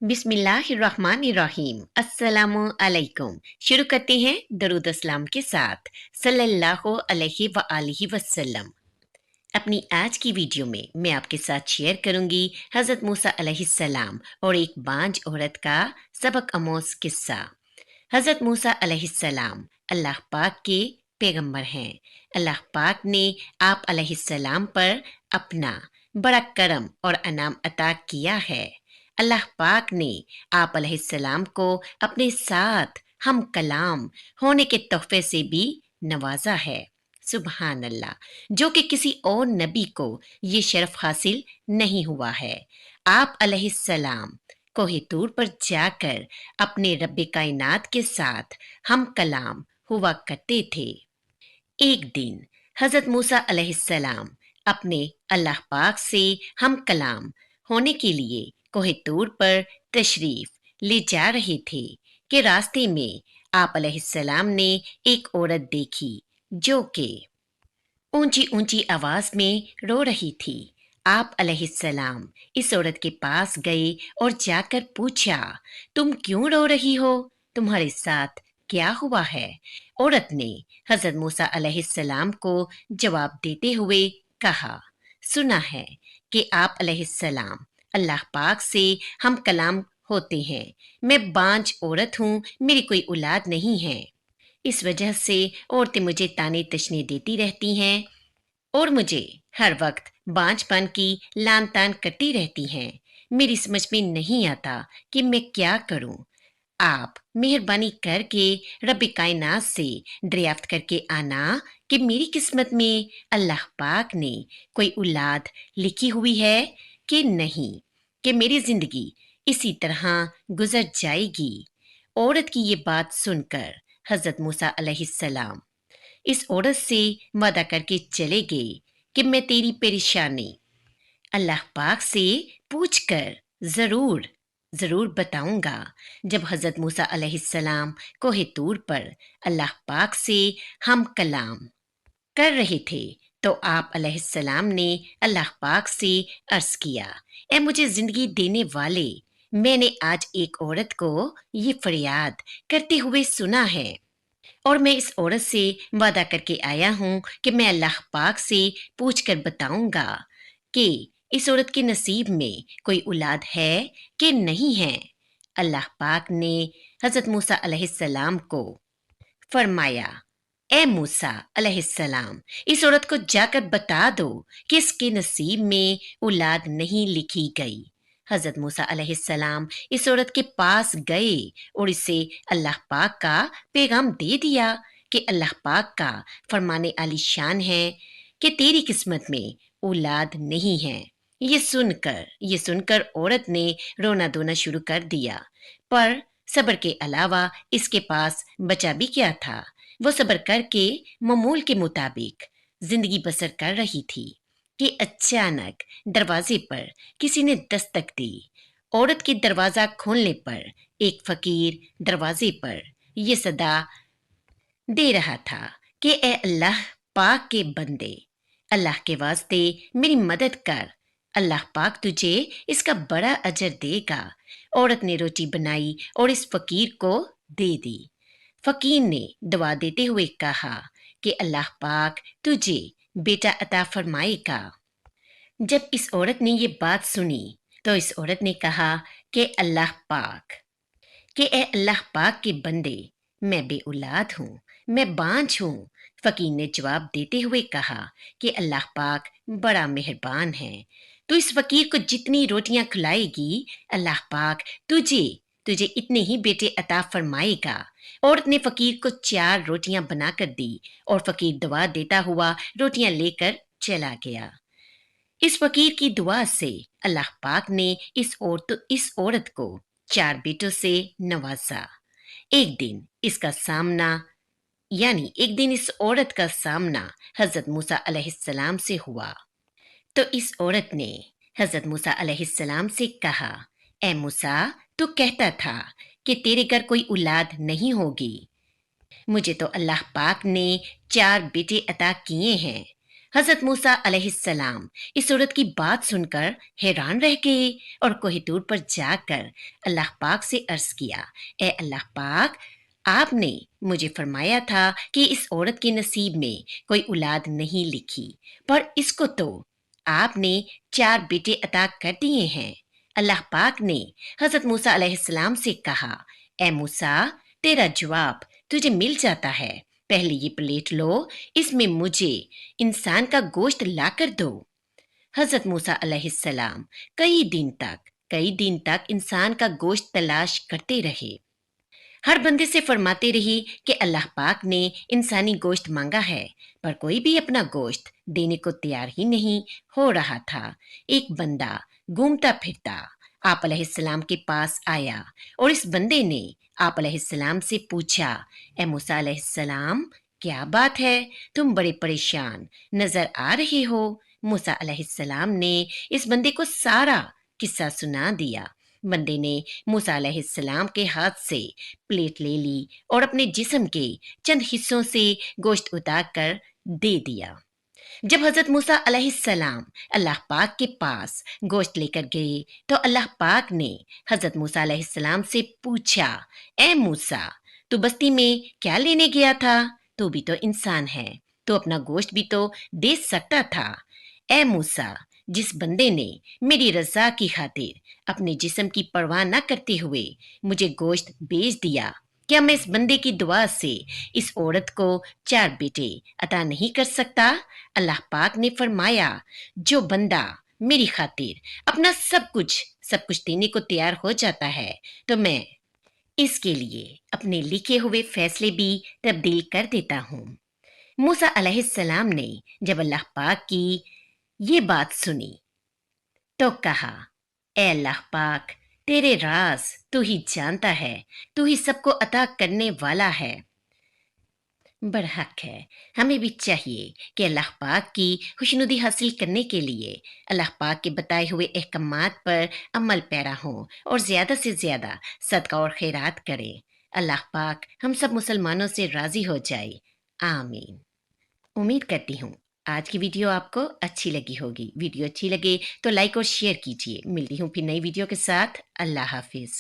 बिस्मिल्लाहिर्रहमानिर्रहीम। अस्सलामु अलैकुम। शुरू करते हैं दरूद अस्सलाम के साथ सल्लल्लाहु अलैहि व आलिहि वसल्लम। अपनी आज की वीडियो में मैं आपके साथ शेयर करूंगी हज़रत मूसा अलैहिस्सलाम और एक बांझ औरत का सबक आमोज किस्सा। हज़रत मूसा अलैहिस्सलाम अल्लाह पाक के पैगंबर हैं। अल्लाह पाक ने आप अलैहिस्सलाम पर अपना बड़ा करम और अनाम अता किया है। अल्लाह पाक ने आप अलैहिस्सलाम को अपने साथ हम कलाम होने के तोहफे से भी नवाजा है। सुभान अल्लाह, जो कि किसी और नबी को ये शर्फ हासिल नहीं हुआ है। आप अलैहिस्सलाम कोहे तूर पर जाकर अपने रब्बे कायनात के साथ हम कलाम हुआ करते थे। एक दिन हज़रत मूसा अलैहिस्सलाम अपने अल्लाह पाक से हम कलाम होने के लिए कोहे तूर पर तशरीफ ले जा रहे थे कि रास्ते में आप अलैहिस्सलाम ने एक औरत देखी जो कि ऊंची ऊंची आवाज में रो रही थी। आप अलैहिस्सलाम इस औरत के पास गए और जाकर पूछा, तुम क्यों रो रही हो? तुम्हारे साथ क्या हुआ है? औरत ने हज़रत मूसा अलैहिस्सलाम को जवाब देते हुए कहा, सुना है कि आप अलैहिस्सलाम अल्लाह पाक से हम कलाम होते हैं। मैं बांझ औरत हूँ, मेरी कोई औलाद नहीं है। इस वजह से औरतें मुझे ताने तशने देती रहती हैं और मुझे हर वक्त बांझपन की लान तान करती रहती हैं। मेरी समझ में नहीं आता कि मैं क्या करूं। आप मेहरबानी करके रब कायनात से दरियाफ्त करके आना कि मेरी किस्मत में अल्लाह पाक ने कोई औलाद लिखी हुई है कि नहीं, कि मेरी जिंदगी इसी तरह गुजर जाएगी। औरत की ये बात सुनकर हज़रत मूसा अलैहिस्सलाम इस औरत से वादा करके चले गए कि मैं तेरी परेशानी अल्लाह पाक से पूछकर जरूर जरूर बताऊंगा। जब हज़रत मूसा अलैहिस्सलाम कोहे तूर पर अल्लाह पाक से हम कलाम कर रहे थे तो आप अलैहिस्सलाम ने अल्लाह पाक से अर्ज किया, ए मुझे जिंदगी देने वाले, मैंने आज एक औरत को ये फरियाद करते हुए सुना है और मैं इस औरत से वादा करके आया हूँ कि मैं अल्लाह पाक से पूछ कर बताऊंगा कि इस औरत के नसीब में कोई औलाद है कि नहीं है। अल्लाह पाक ने हज़रत मूसा अलैहिस्सलाम को फरमाया, ए मूसा अलैहिस्सलाम, इस औरत को जाकर बता दो कि इसके नसीब में औलाद नहीं लिखी गई। हज़रत मूसा अलैहिस्सलाम इस औरत के पास गए और इसे अल्लाह पाक का पैगाम दे दिया कि अल्लाह पाक का फरमाने आली शान है कि तेरी किस्मत में औलाद नहीं है। ये सुनकर औरत ने रोना धोना शुरू कर दिया, पर सब्र के अलावा इसके पास बचा भी क्या था। वो सब्र करके मामूल के मुताबिक जिंदगी बसर कर रही थी कि अचानक दरवाजे पर किसी ने दस्तक दी। औरत के दरवाजा खोलने पर एक फकीर दरवाजे पर ये सदा दे रहा था कि ए अल्लाह पाक के बंदे, अल्लाह के वास्ते मेरी मदद कर, अल्लाह पाक तुझे इसका बड़ा अजर देगा। औरत ने रोटी बनाई और इस फकीर को दे दी। फकीर ने दुआ देते हुए कहा कि अल्लाह पाक तुझे बेटा अता फरमाएगा। जब इस औरत ने ये बात सुनी तो इस औरत ने कहा कि ए अल्लाह पाक के बंदे, मैं बे औलाद हूँ, मैं बांझ हूँ। फकीर ने जवाब देते हुए कहा कि अल्लाह पाक बड़ा मेहरबान है, तो इस फकीर को जितनी रोटियां खिलाएगी अल्लाह पाक तुझे तुझे इतने ही बेटे अता फरमाएगा। औरत ने फकीर को 4 रोटियां बनाकर दी और फकीर दुआ देता हुआ रोटियां लेकर चला गया। इस फकीर की दुआ से अल्लाह पाक ने इस औरत को 4 बेटों से नवाजा। एक दिन इसका सामना एक दिन इस औरत का सामना हज़रत मूसा अलैहिस्सलाम से हुआ। तो इस औरत ने हज़रत मूसा अलैहिस्सलाम से कहा, ए मूसा, तू कहता था कि तेरे घर कोई औलाद नहीं होगी। मुझे तो अल्लाह पाक ने 4 बेटे अता किए हैं। हजरत मूसा अलैहिस्सलाम इस औरत की बात सुनकर हैरान रह गए और कोहे तूर पर जाकर अल्लाह पाक से अर्ज किया, ए अल्लाह पाक, आपने मुझे फरमाया था कि इस औरत के नसीब में कोई औलाद नहीं लिखी, पर इसको तो आपने 4 बेटे अता कर दिए हैं। अल्लाह पाक ने हजरत मूसा अलैहिस्सलाम से कहा, ए मूसा, तेरा जवाब तुझे मिल जाता है। पहले ये प्लेट लो, इसमें मुझे इंसान का गोश्त लाकर दो। हजरत मूसा अलैहिस्सलाम कई दिन तक इंसान का गोश्त तलाश करते रहे। हर बंदे से फरमाते रही कि अल्लाह पाक ने इंसानी गोश्त मांगा है, पर कोई भी अपना गोश्त देने को तैयार ही नहीं हो रहा था। एक बंदा घूमता फिरता आप अलैहिस्सलाम के पास आया और इस बंदे ने आप अलैहिस्सलाम से पूछा, ए मूसा अलैहिस्सलाम, क्या बात है, तुम बड़े परेशान नजर आ रहे हो। मूसा अलैहिस्सलाम ने इस बंदे को सारा किस्सा सुना दिया। बंदे ने मूसा अलैहिस्सलाम के हाथ से प्लेट ले ली और अपने जिस्म के चंद हिस्सों से गोश्त उतार कर दे दिया। जब हजरत मूसा अलैहिस्सलाम अल्लाह पाक के पास गोश्त लेकर गए, तो अल्लाह पाक ने हजरत मूसा अलैहिस्सलाम से पूछा, ए मूसा, तू बस्ती में क्या लेने गया था? तू भी तो इंसान है, तो अपना गोश्त भी तो दे सकता था। ए मूसा, जिस बंदे ने मेरी रजा की खातिर अपने जिस्म की परवाह न करते हुए मुझे गोश्त बेच दिया, क्या मैं इस बंदे की दुआ से इस औरत को 4 बेटे अता नहीं कर सकता? अल्लाह पाक ने फरमाया, जो बंदा मेरी खातिर अपना सब कुछ देने को तैयार हो जाता है, तो मैं इसके लिए अपने लिखे हुए फैसले भी तब्दील कर देता हूँ। मूसा अलैहिस्सलाम ने जब अल्लाह पाक की ये बात सुनी तो कहा, ए अल्लाह पाक, तेरे राज तू ही जानता है, तू ही सबको अता करने वाला है। बरहक है, हमें भी चाहिए कि अल्लाह पाक की खुशनुदी हासिल करने के लिए अल्लाह पाक के बताए हुए अहकामात पर अमल पैरा हों और ज़्यादा से ज़्यादा सदका और खैरात करें। अल्लाह पाक हम सब मुसलमानों से राज़ी हो जाए। आमीन। उम्मीद करती हूँ आज की वीडियो आपको अच्छी लगी होगी। वीडियो अच्छी लगे तो लाइक और शेयर कीजिए। मिलती हूँ फिर नई वीडियो के साथ। अल्लाह हाफिज़।